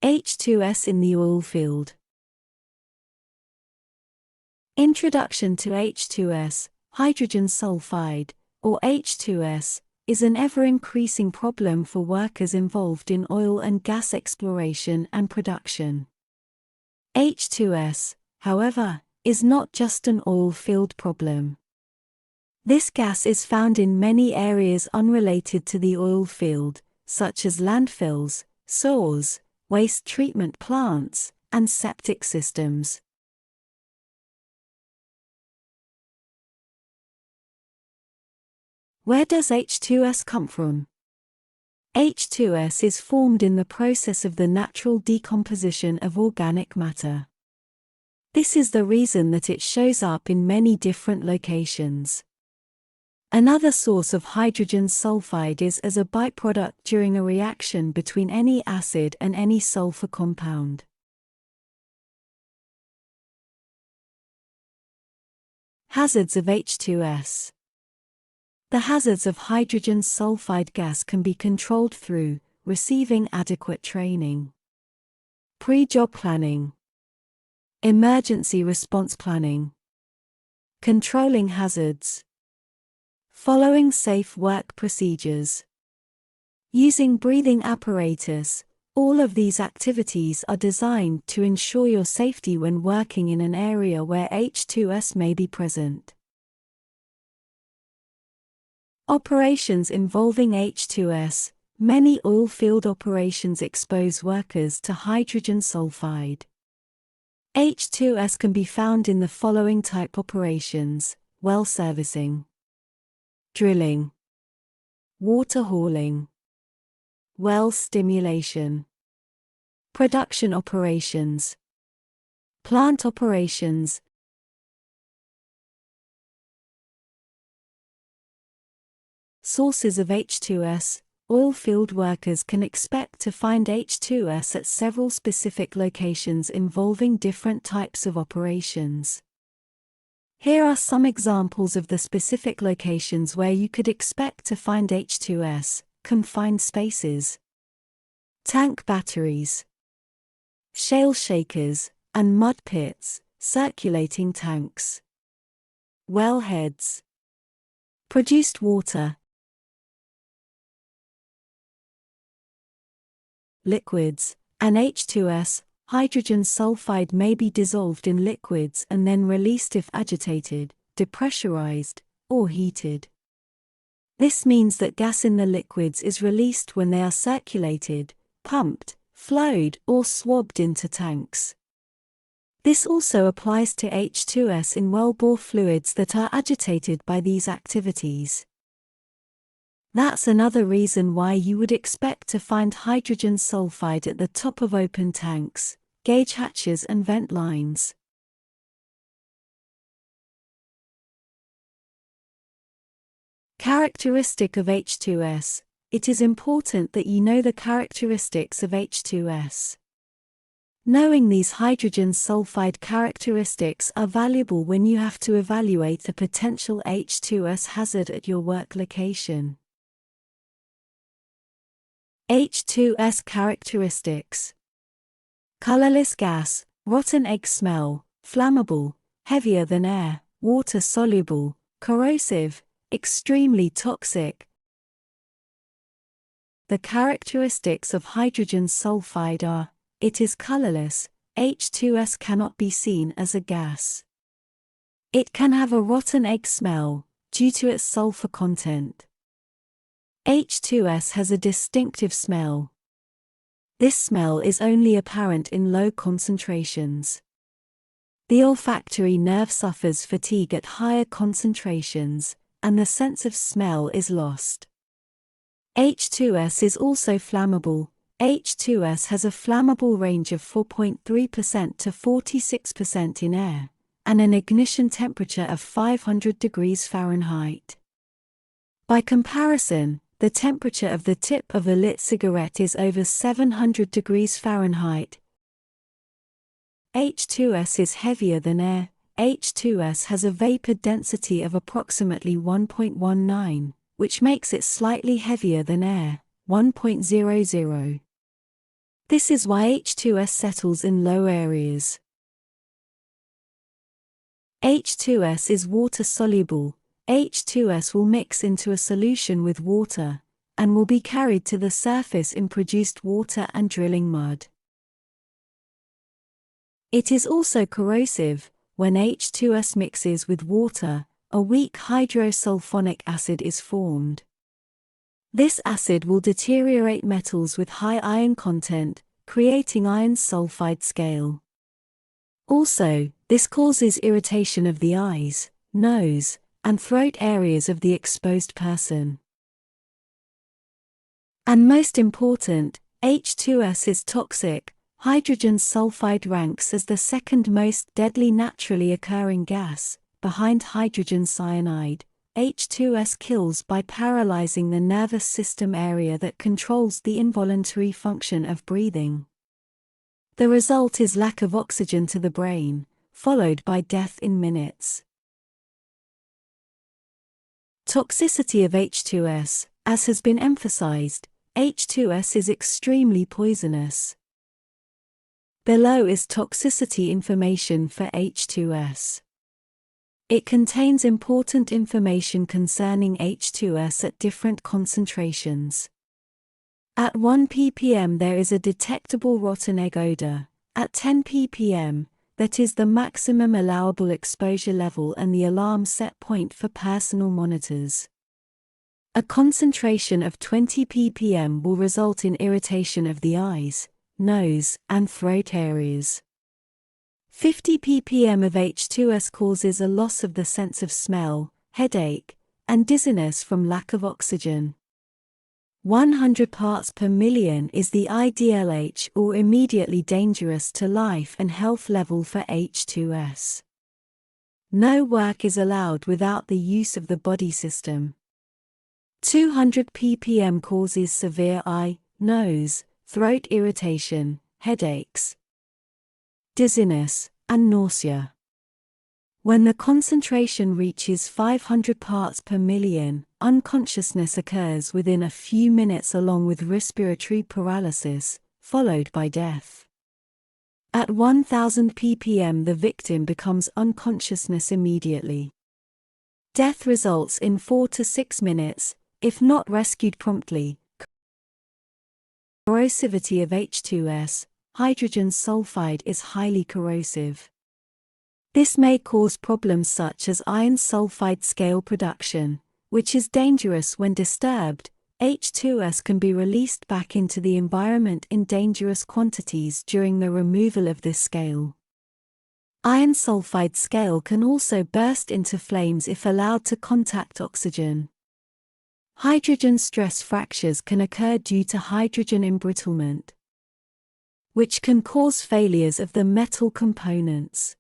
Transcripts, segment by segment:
H2S in the oil field. Introduction to H2S, hydrogen sulfide, or H2S, is an ever-increasing problem for workers involved in oil and gas exploration and production. H2S, however, is not just an oil field problem. This gas is found in many areas unrelated to the oil field, such as landfills, sources, waste treatment plants, and septic systems. Where does H2S come from? H2S is formed in the process of the natural decomposition of organic matter. This is the reason that it shows up in many different locations. Another source of hydrogen sulfide is as a byproduct during a reaction between any acid and any sulfur compound. Hazards of H2S. The hazards of hydrogen sulfide gas can be controlled through receiving adequate training, pre-job planning, emergency response planning, controlling hazards, following safe work procedures, using breathing apparatus. All of these activities are designed to ensure your safety when working in an area where H2S may be present. Operations involving H2S. Many oil field operations expose workers to hydrogen sulfide. H2S can be found in the following type operations: well servicing, drilling, water hauling, well stimulation, production operations, plant operations. Sources of H2S. Oil field workers can expect to find H2S at several specific locations involving different types of operations. Here are some examples of the specific locations where you could expect to find H2S: confined spaces, tank batteries, shale shakers, and mud pits, circulating tanks, wellheads, produced water, liquids, and H2S. Hydrogen sulfide may be dissolved in liquids and then released if agitated, depressurized, or heated. This means that gas in the liquids is released when they are circulated, pumped, flowed, or swabbed into tanks. This also applies to H2S in wellbore fluids that are agitated by these activities. That's another reason why you would expect to find hydrogen sulfide at the top of open tanks, gauge hatches, and vent lines. Characteristic of H2S. It is important that you know the characteristics of H2S. Knowing these hydrogen sulfide characteristics are valuable when you have to evaluate a potential H2S hazard at your work location. H2S characteristics. Colorless gas, rotten egg smell, flammable, heavier than air, water soluble, corrosive, extremely toxic. The characteristics of hydrogen sulfide are: it is colorless. H2S cannot be seen as a gas. It can have a rotten egg smell, due to its sulfur content. H2S has a distinctive smell. This smell is only apparent in low concentrations. The olfactory nerve suffers fatigue at higher concentrations, and the sense of smell is lost. H2S is also flammable. H2S has a flammable range of 4.3% to 46% in air, and an ignition temperature of 500 degrees Fahrenheit. By comparison, the temperature of the tip of a lit cigarette is over 700 degrees Fahrenheit. H2S is heavier than air. H2S has a vapor density of approximately 1.19, which makes it slightly heavier than air, 1.00. This is why H2S settles in low areas. H2S is water-soluble. H2S will mix into a solution with water, and will be carried to the surface in produced water and drilling mud. It is also corrosive. When H2S mixes with water, a weak hydrosulfonic acid is formed. This acid will deteriorate metals with high iron content, creating iron sulfide scale. Also, this causes irritation of the eyes, nose, and throat areas of the exposed person. And most important, H2S is toxic. Hydrogen sulfide ranks as the second most deadly naturally occurring gas, behind hydrogen cyanide. H2S kills by paralyzing the nervous system area that controls the involuntary function of breathing. The result is lack of oxygen to the brain, followed by death in minutes. Toxicity of H2S. As has been emphasized, H2S is extremely poisonous. Below is toxicity information for H2S. It contains important information concerning H2S at different concentrations. At 1 ppm there is a detectable rotten egg odor. At 10 ppm, that is the maximum allowable exposure level and the alarm set point for personal monitors. A concentration of 20 ppm will result in irritation of the eyes, nose, and throat areas. 50 ppm of H2S causes a loss of the sense of smell, headache, and dizziness from lack of oxygen. 100 parts per million is the IDLH or immediately dangerous to life and health level for H2S. No work is allowed without the use of the body system. 200 ppm causes severe eye, nose, throat irritation, headaches, dizziness, and nausea. When the concentration reaches 500 parts per million, unconsciousness occurs within a few minutes along with respiratory paralysis, followed by death. At 1000 ppm the victim becomes unconsciousness immediately. Death results in 4 to 6 minutes, if not rescued promptly. Corrosivity of H2S. Hydrogen sulfide is highly corrosive. This may cause problems such as iron sulfide scale production, which is dangerous when disturbed. H2S can be released back into the environment in dangerous quantities during the removal of this scale. Iron sulfide scale can also burst into flames if allowed to contact oxygen. Hydrogen stress fractures can occur due to hydrogen embrittlement, which can cause failures of the metal components.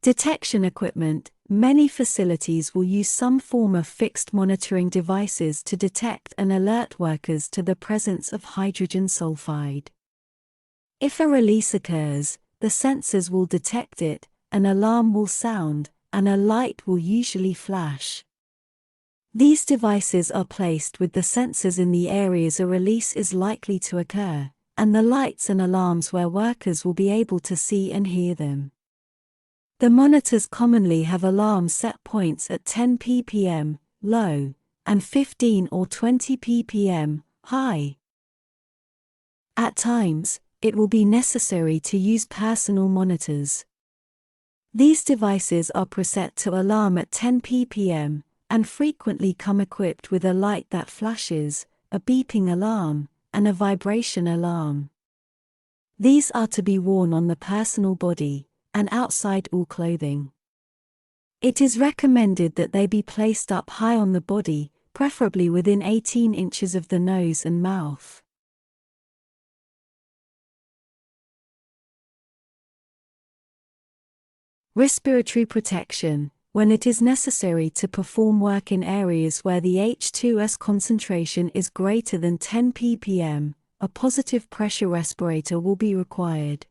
Detection equipment. Many facilities will use some form of fixed monitoring devices to detect and alert workers to the presence of hydrogen sulfide. If a release occurs, the sensors will detect it, an alarm will sound, and a light will usually flash. These devices are placed with the sensors in the areas a release is likely to occur, and the lights and alarms where workers will be able to see and hear them. The monitors commonly have alarm set points at 10 ppm, low, and 15 or 20 ppm, high. At times, it will be necessary to use personal monitors. These devices are preset to alarm at 10 ppm, and frequently come equipped with a light that flashes, a beeping alarm, and a vibration alarm. These are to be worn on the personal body, and outside all clothing. It is recommended that they be placed up high on the body, preferably within 18 inches of the nose and mouth. Respiratory protection. When it is necessary to perform work in areas where the H2S concentration is greater than 10 ppm, a positive pressure respirator will be required.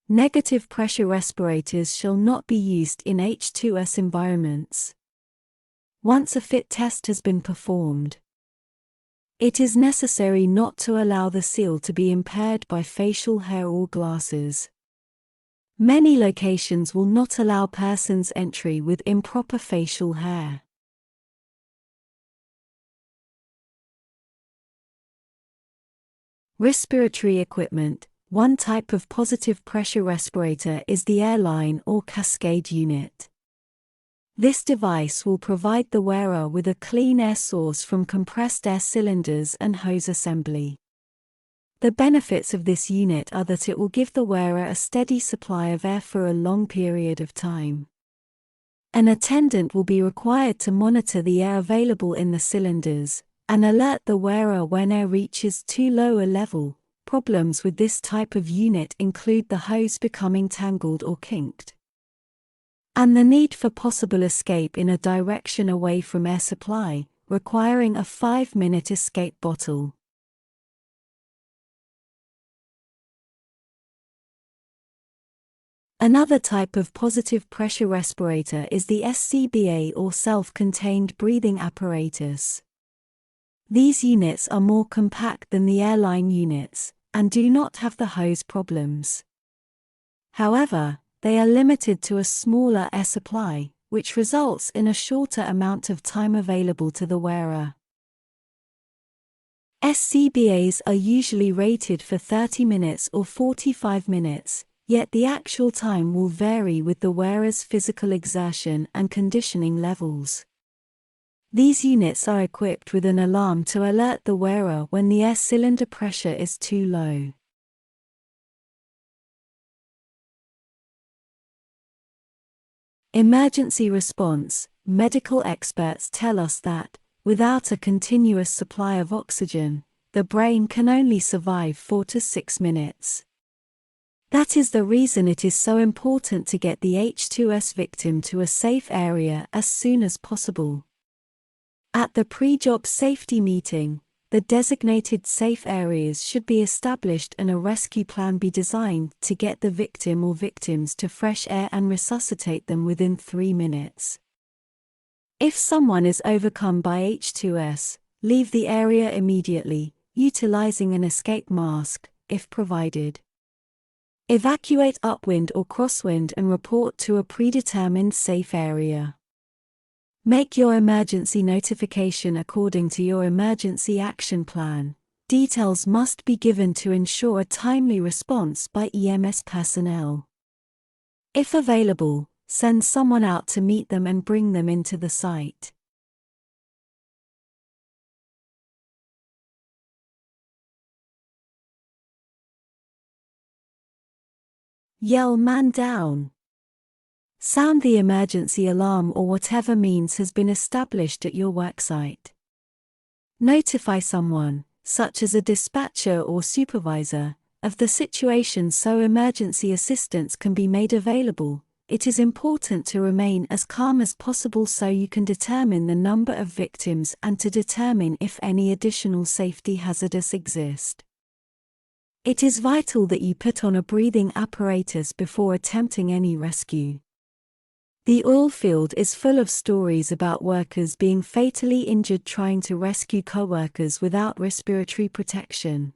Negative pressure respirators shall not be used in H2S environments. Once a fit test has been performed, It is necessary not to allow the seal to be impaired by facial hair or glasses. Many locations will not allow persons entry with improper facial hair. Respiratory equipment. One type of positive pressure respirator is the airline or cascade unit. This device will provide the wearer with a clean air source from compressed air cylinders and hose assembly. The benefits of this unit are that it will give the wearer a steady supply of air for a long period of time. An attendant will be required to monitor the air available in the cylinders and alert the wearer when air reaches too low a level. Problems with this type of unit include the hose becoming tangled or kinked, and the need for possible escape in a direction away from air supply, requiring a 5-minute escape bottle. Another type of positive pressure respirator is the SCBA or self-contained breathing apparatus. These units are more compact than the airline units and do not have the hose problems. However, they are limited to a smaller air supply, which results in a shorter amount of time available to the wearer. SCBAs are usually rated for 30 minutes or 45 minutes, yet the actual time will vary with the wearer's physical exertion and conditioning levels. These units are equipped with an alarm to alert the wearer when the air cylinder pressure is too low. Emergency response. Medical experts tell us that, without a continuous supply of oxygen, the brain can only survive 4 to 6 minutes. That is the reason it is so important to get the H2S victim to a safe area as soon as possible. At the pre-job safety meeting, the designated safe areas should be established and a rescue plan be designed to get the victim or victims to fresh air and resuscitate them within 3 minutes. If someone is overcome by H2S, leave the area immediately, utilizing an escape mask, if provided. Evacuate upwind or crosswind and report to a predetermined safe area. Make your emergency notification according to your emergency action plan. Details must be given to ensure a timely response by EMS personnel. If available, send someone out to meet them and bring them into the site. Yell "Man down!" Sound the emergency alarm or whatever means has been established at your worksite. Notify someone, such as a dispatcher or supervisor, of the situation so emergency assistance can be made available. It is important to remain as calm as possible so you can determine the number of victims and to determine if any additional safety hazards exist. It is vital that you put on a breathing apparatus before attempting any rescue. The oil field is full of stories about workers being fatally injured trying to rescue co-workers without respiratory protection.